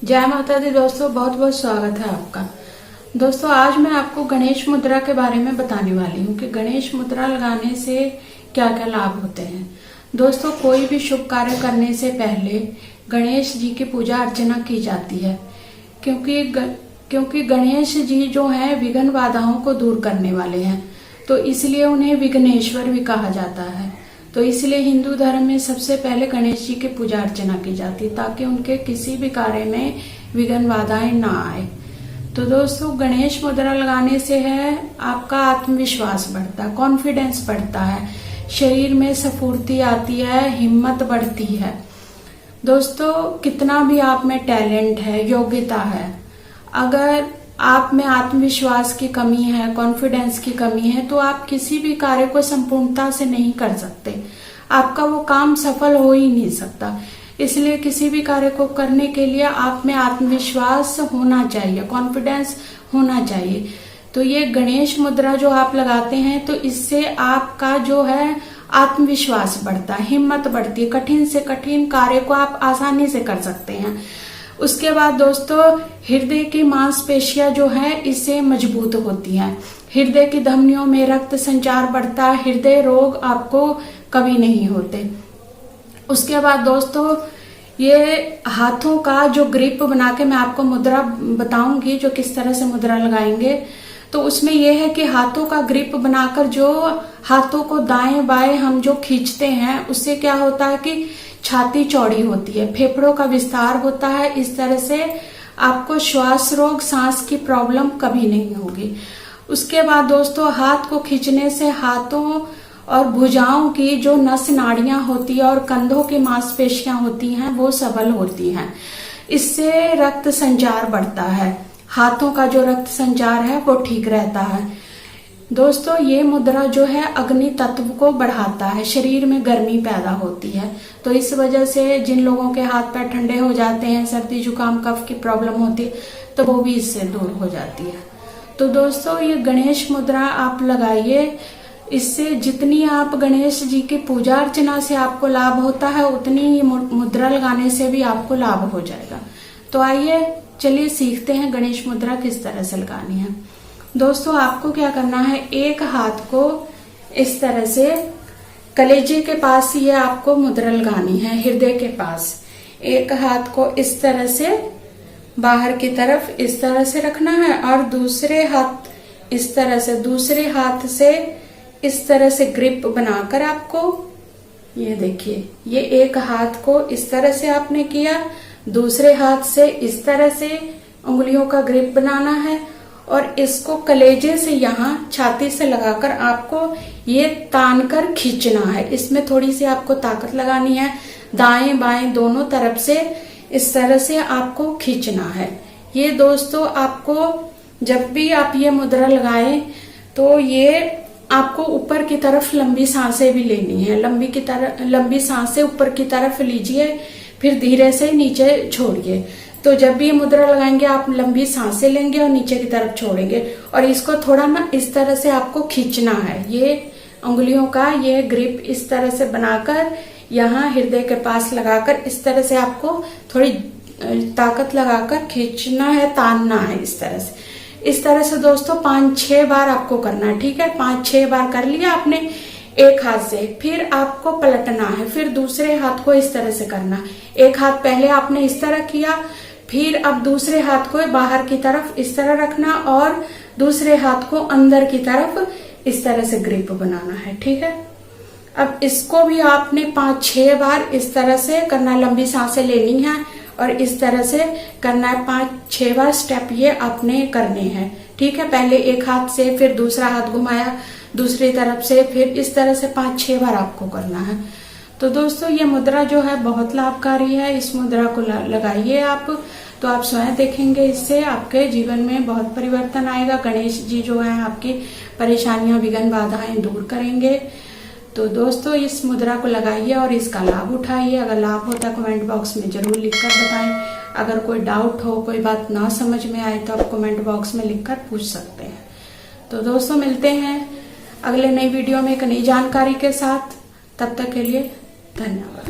जय माता दी दोस्तों, बहुत बहुत स्वागत है आपका। दोस्तों आज मैं आपको गणेश मुद्रा के बारे में बताने वाली हूँ कि गणेश मुद्रा लगाने से क्या क्या लाभ होते हैं। दोस्तों कोई भी शुभ कार्य करने से पहले गणेश जी की पूजा अर्चना की जाती है, क्योंकि गणेश जी जो है विघ्न बाधाओं को दूर करने वाले हैं, तो इसलिए उन्हें विघ्नेश्वर भी कहा जाता है। तो इसलिए हिंदू धर्म में सबसे पहले गणेश जी की पूजा अर्चना की जाती है ताकि उनके किसी भी कार्य में विघ्न बाधाएं ना आए। तो दोस्तों गणेश मुद्रा लगाने से है आपका आत्मविश्वास बढ़ता है, कॉन्फिडेंस बढ़ता है, शरीर में स्फूर्ति आती है, हिम्मत बढ़ती है। दोस्तों कितना भी आप में टैलेंट है, योग्यता है, अगर आप में आत्मविश्वास की कमी है, कॉन्फिडेंस की कमी है, तो आप किसी भी कार्य को संपूर्णता से नहीं कर सकते। आपका वो काम सफल हो ही नहीं सकता। इसलिए किसी भी कार्य को करने के लिए आप में आत्मविश्वास होना चाहिए, कॉन्फिडेंस होना चाहिए। तो ये गणेश मुद्रा जो आप लगाते हैं तो इससे आपका जो है आत्मविश्वास बढ़ता है, हिम्मत बढ़ती है, कठिन से कठिन कार्य को आप आसानी से कर सकते हैं। उसके बाद दोस्तों हृदय की मांसपेशियां जो है इससे मजबूत होती हैं, हृदय की धमनियों में रक्त संचार बढ़ता है, हृदय रोग आपको कभी नहीं होते। उसके बाद दोस्तों ये हाथों का जो ग्रिप बना के मैं आपको मुद्रा बताऊंगी जो किस तरह से मुद्रा लगाएंगे। तो उसमें यह है कि हाथों का ग्रिप बनाकर जो हाथों को दाएं बाएं हम जो खींचते हैं उससे क्या होता है कि छाती चौड़ी होती है, फेफड़ों का विस्तार होता है। इस तरह से आपको श्वास रोग, सांस की प्रॉब्लम कभी नहीं होगी। उसके बाद दोस्तों हाथ को खींचने से हाथों और भुजाओं की जो नस नाड़ियां होती है और कंधों की मांसपेशियां होती हैं वो सबल होती हैं। इससे रक्त संचार बढ़ता है, हाथों का जो रक्त संचार है वो ठीक रहता है। दोस्तों ये मुद्रा जो है अग्नि तत्व को बढ़ाता है, शरीर में गर्मी पैदा होती है। तो इस वजह से जिन लोगों के हाथ पैर ठंडे हो जाते हैं, सर्दी जुकाम कफ की प्रॉब्लम होती है, तो वो भी इससे दूर हो जाती है। तो दोस्तों ये गणेश मुद्रा आप लगाइए, इससे जितनी आप गणेश जी की पूजा अर्चना से आपको लाभ होता है उतनी मुद्रा लगाने से भी आपको लाभ हो जाएगा। तो आइए चलिए सीखते हैं गणेश मुद्रा किस तरह से लगानी है। दोस्तों आपको क्या करना है, एक हाथ को इस तरह से कलेजे के पास ये आपको मुद्रा लगानी है, हृदय के पास। एक हाथ को इस तरह से बाहर की तरफ इस तरह से रखना है और दूसरे हाथ इस तरह से, दूसरे हाथ से इस तरह से ग्रिप बनाकर आपको ये देखिए, ये एक हाथ को इस तरह से आपने किया, दूसरे हाथ से इस तरह से उंगलियों का ग्रिप बनाना है और इसको कलेजे से यहाँ छाती से लगाकर आपको ये तान कर खींचना है। इसमें थोड़ी सी आपको ताकत लगानी है, दाएं बाएं दोनों तरफ से इस तरह से आपको खींचना है। ये दोस्तों आपको जब भी आप ये मुद्रा लगाएं तो ये आपको ऊपर की तरफ लंबी सांसें भी लेनी है, लंबी सांसें ऊपर की तरफ लीजिए, फिर धीरे से नीचे छोड़िए। तो जब भी ये मुद्रा लगाएंगे आप लंबी सांसें लेंगे और नीचे की तरफ छोड़ेंगे और इसको थोड़ा ना इस तरह से आपको खींचना है। ये उंगलियों का ये ग्रिप इस तरह से बनाकर यहाँ हृदय के पास लगाकर इस तरह से आपको थोड़ी ताकत लगाकर खींचना है, तानना है इस तरह से। इस तरह से दोस्तों 5-6 बार आपको करना है, ठीक है। 5-6 बार कर लिया आपने एक हाथ से, फिर आपको पलटना है, फिर दूसरे हाथ को इस तरह से करना। एक हाथ पहले आपने इस तरह किया, फिर अब दूसरे हाथ को बाहर की तरफ इस तरह रखना और दूसरे हाथ को अंदर की तरफ इस तरह से ग्रिप बनाना है, ठीक है। अब इसको भी आपने 5-6 बार इस तरह से करना, लंबी सांसें लेनी है और इस तरह से करना है। 5-6 बार स्टेप ये आपने करने हैं, ठीक है। पहले एक हाथ से, फिर दूसरा हाथ घुमाया दूसरी तरफ से, फिर इस तरह से 5-6 बार आपको करना है। तो दोस्तों ये मुद्रा जो है बहुत लाभकारी है, इस मुद्रा को लगाइए आप, तो आप स्वयं देखेंगे इससे आपके जीवन में बहुत परिवर्तन आएगा। गणेश जी जो है आपकी परेशानियां, विघ्न बाधाएं दूर करेंगे। तो दोस्तों इस मुद्रा को लगाइए और इसका लाभ उठाइए। अगर लाभ होता है कमेंट बॉक्स में जरूर लिखकर बताएं। अगर कोई डाउट हो, कोई बात ना समझ में आए तो आप कमेंट बॉक्स में लिखकर पूछ सकते हैं। तो दोस्तों मिलते हैं अगले नई वीडियो में एक नई जानकारी के साथ, तब तक के लिए धन्यवाद।